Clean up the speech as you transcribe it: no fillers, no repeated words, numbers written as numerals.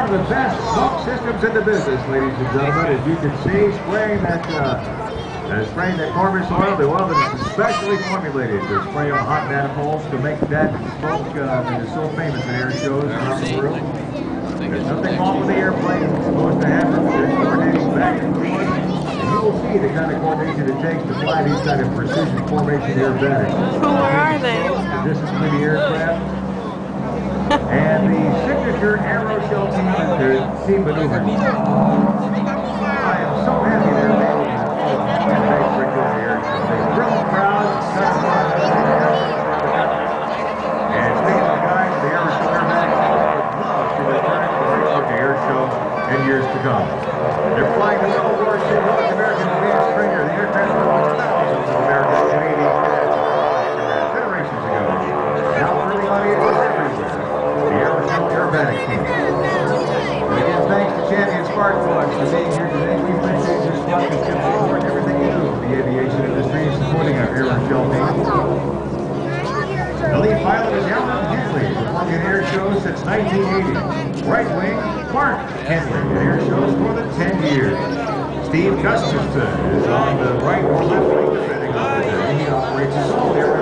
of the best smoke systems in the business, ladies and gentlemen. As you can see, spraying that Corvus oil, the oil that is especially formulated to spray on hot manifolds to make that smoke that is so famous at air shows around the world. There's nothing wrong with the airplane. It's supposed to happen. They're coordinating back and forth. And you will see the kind of coordination it takes to fly these kind of precision formation aerobatics. Where are they? The distance between the aircraft. And the signature aero shell team maneuver. I am so happy they're able to for doing the air show. They thrill the crowd, cut the fun, and speaking of the guys, the aero show aerobatics would love to return to the air show in years to come. They're flying the Civil War II North American Advanced Stringer, the aircraft that launched thousands of American Canadian generations ago. Now early audiences everywhere. The Aero Show Aerobatic Team. And again, thanks to Champion Spark Plugs for being here today. We appreciate your sponsorship support and everything you do for the aviation industry and supporting our Aero Show team. The lead pilot is Alan Henley, performing at air shows since 1980. Right wing, Mark Henley, at air shows more than 10 years. Steve Gustafson is on the right or left wing, depending on the day. He operates his own air